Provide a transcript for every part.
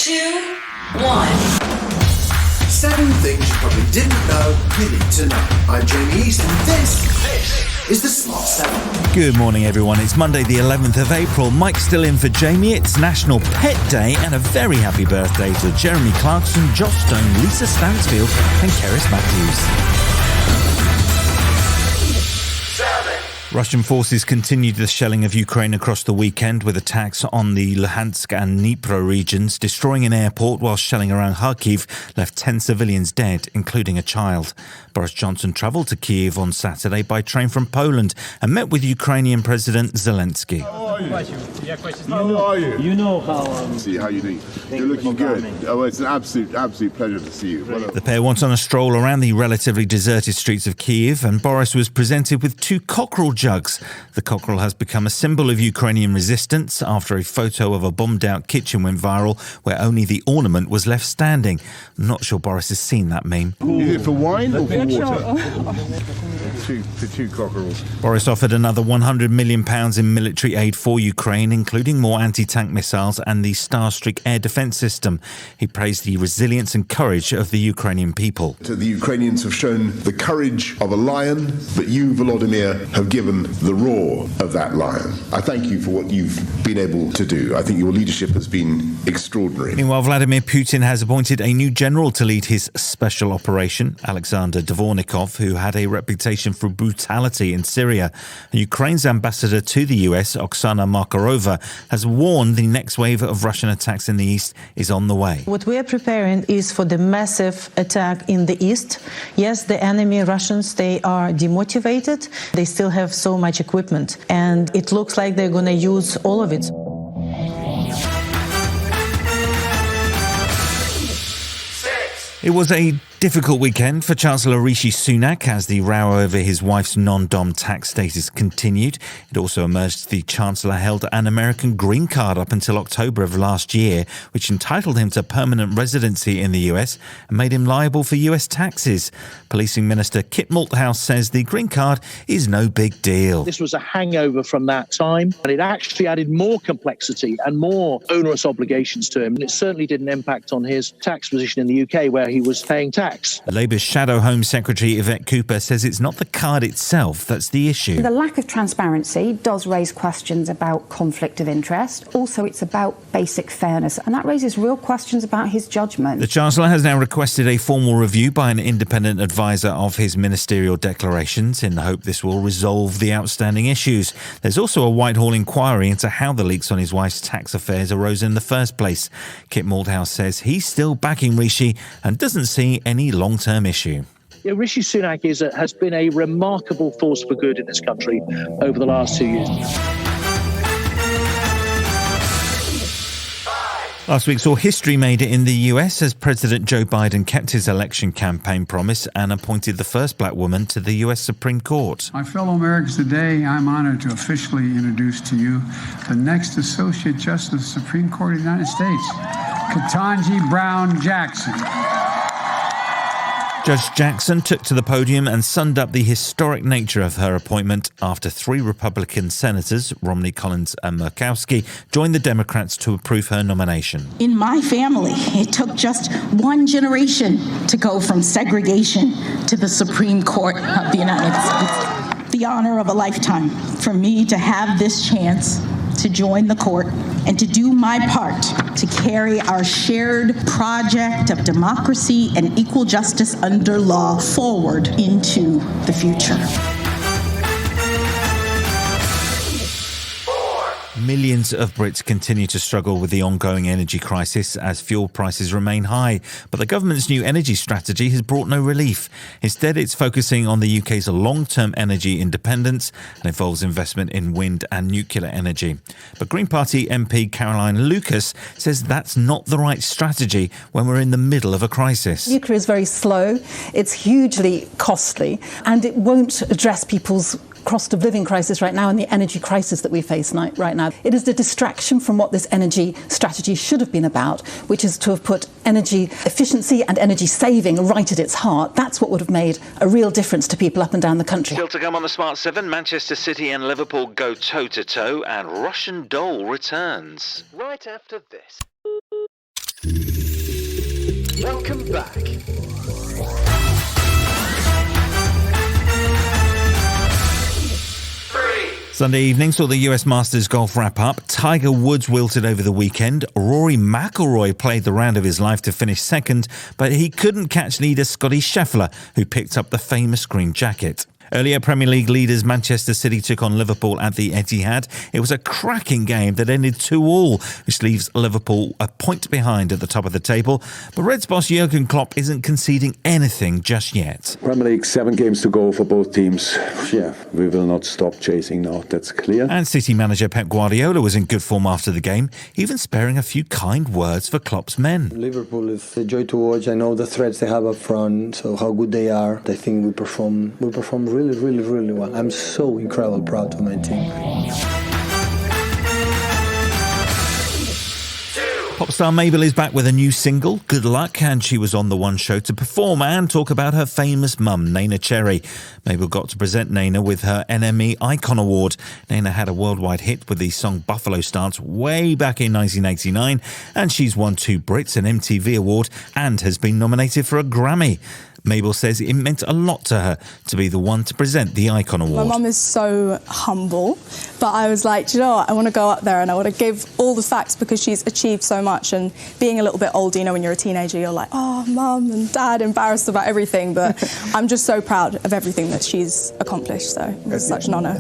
2, 1. 7 things you probably didn't know you need to know. I'm Jamie East, and this is the Smart 7. Good morning, everyone. It's Monday, the 11th of April. Mike's still in for Jamie. It's National Pet Day, and a very happy birthday to Jeremy Clarkson, Joss Stone, Lisa Stansfield, and Keris Matthews. Russian forces continued the shelling of Ukraine across the weekend with attacks on the Luhansk and Dnipro regions, destroying an airport while shelling around Kyiv left 10 civilians dead, including a child. Boris Johnson travelled to Kyiv on Saturday by train from Poland and met with Ukrainian President Zelensky. How are you? You know how... See how you doing? You're looking good. Oh, it's an absolute pleasure to see you. The pair went on a stroll around the relatively deserted streets of Kyiv, and Boris was presented with 2 cockerel jugs. The cockerel has become a symbol of Ukrainian resistance after a photo of a bombed-out kitchen went viral where only the ornament was left standing. I'm not sure Boris has seen that meme. Is it for wine or for water? Two cockerels. Boris offered another £100 million in military aid for Ukraine, including more anti-tank missiles and the Starstreak air defence system. He praised the resilience and courage of the Ukrainian people. The Ukrainians have shown the courage of a lion, but you, Volodymyr, have given the roar of that lion. I thank you for what you've been able to do. I think your leadership has been extraordinary. Meanwhile, Vladimir Putin has appointed a new general to lead his special operation, Alexander Dvornikov, who had a reputation for brutality in Syria. Ukraine's ambassador to the US, Oksana Markarova, has warned the next wave of Russian attacks in the east is on the way. What we are preparing is for the massive attack in the east. Yes, the enemy Russians, they are demotivated. They still have so much equipment, and it looks like they're going to use all of it. It was a difficult weekend for Chancellor Rishi Sunak as the row over his wife's non-dom tax status continued. It also emerged the Chancellor held an American green card up until October of last year, which entitled him to permanent residency in the US and made him liable for US taxes. Policing Minister Kit Malthouse says the green card is no big deal. This was a hangover from that time, and it actually added more complexity and more onerous obligations to him. And it certainly didn't impact on his tax position in the UK, where he was paying tax. Labour's Shadow Home Secretary Yvette Cooper says it's not the card itself that's the issue. The lack of transparency does raise questions about conflict of interest. Also, it's about basic fairness, and that raises real questions about his judgment. The Chancellor has now requested a formal review by an independent advisor of his ministerial declarations in the hope this will resolve the outstanding issues. There's also a Whitehall inquiry into how the leaks on his wife's tax affairs arose in the first place. Kit Malthouse says he's still backing Rishi and doesn't see any long-term issue. Yeah, Rishi Sunak has been a remarkable force for good in this country over the last 2 years. Last week saw history made in the US as President Joe Biden kept his election campaign promise and appointed the first black woman to the US Supreme Court. My fellow Americans, today I'm honored to officially introduce to you the next Associate Justice of the Supreme Court of the United States, Ketanji Brown Jackson. Judge Jackson took to the podium and summed up the historic nature of her appointment after 3 Republican senators, Romney, Collins and Murkowski, joined the Democrats to approve her nomination. In my family, it took just 1 generation to go from segregation to the Supreme Court of the United States. The honor of a lifetime for me to have this chance to join the court and to do my part to carry our shared project of democracy and equal justice under law forward into the future. Millions of Brits continue to struggle with the ongoing energy crisis as fuel prices remain high, but the government's new energy strategy has brought no relief. Instead, it's focusing on the UK's long-term energy independence and involves investment in wind and nuclear energy. But Green Party MP Caroline Lucas says that's not the right strategy when we're in the middle of a crisis. Nuclear is very slow, it's hugely costly, and it won't address people's cost of living crisis right now and the energy crisis that we face right now. It is the distraction from what this energy strategy should have been about, which is to have put energy efficiency and energy saving right at its heart. That's what would have made a real difference to people up and down the country. Still to come on the Smart 7, Manchester City and Liverpool go toe-to-toe and Russian doll returns. Right after this. Welcome back. Sunday evening saw the US Masters golf wrap up. Tiger Woods wilted over the weekend. Rory McIlroy played the round of his life to finish second, but he couldn't catch leader Scottie Scheffler, who picked up the famous green jacket. Earlier, Premier League leaders Manchester City took on Liverpool at the Etihad. It was a cracking game that ended 2-2, which leaves Liverpool a point behind at the top of the table. But Reds boss Jurgen Klopp isn't conceding anything just yet. Premier League, 7 games to go for both teams. Yeah, we will not stop chasing now, that's clear. And City manager Pep Guardiola was in good form after the game, even sparing a few kind words for Klopp's men. Liverpool is a joy to watch. I know the threats they have up front, so how good they are. I think we perform really well. I'm so incredibly proud of my team. Pop star Mabel is back with a new single, Good Luck, and she was on the One Show to perform and talk about her famous mum, Neneh Cherry. Mabel got to present Neneh with her NME Icon Award. Neneh had a worldwide hit with the song Buffalo Stance way back in 1989, and she's won 2 Brits, an MTV award, and has been nominated for a Grammy. Mabel says it meant a lot to her to be the one to present the Icon Award. My mum is so humble, but I was like, do you know what? I want to go up there and I want to give all the facts because she's achieved so much. And being a little bit older, you know, when you're a teenager, you're like, oh, mum and dad, embarrassed about everything. But I'm just so proud of everything that she's accomplished. So it was such an honour.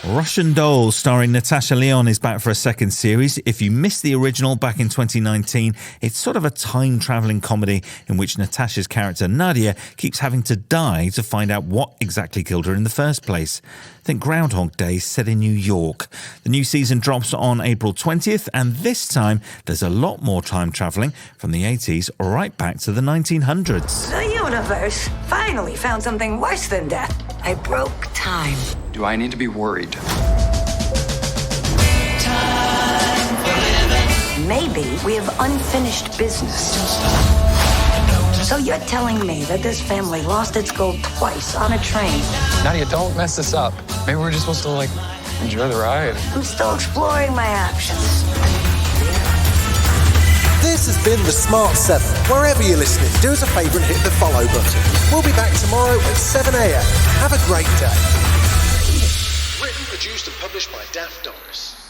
Russian Doll, starring Natasha Lyonne, is back for a second series. If you missed the original back in 2019, it's sort of a time-travelling comedy in which Natasha's character Nadia keeps having to die to find out what exactly killed her in the first place. Think Groundhog Day set in New York. The new season drops on April 20th, and this time there's a lot more time travelling from the 80s right back to the 1900s. The universe finally found something worse than death. I broke time. Do I need to be worried? Maybe we have unfinished business. So you're telling me that this family lost its gold twice on a train? Nadia, don't mess this up. Maybe we're just supposed to, enjoy the ride. I'm still exploring my options. This has been The Smart 7. Wherever you're listening, do us a favour and hit the follow button. We'll be back tomorrow at 7 a.m. Have a great day. Written, produced and published by Daft Doris.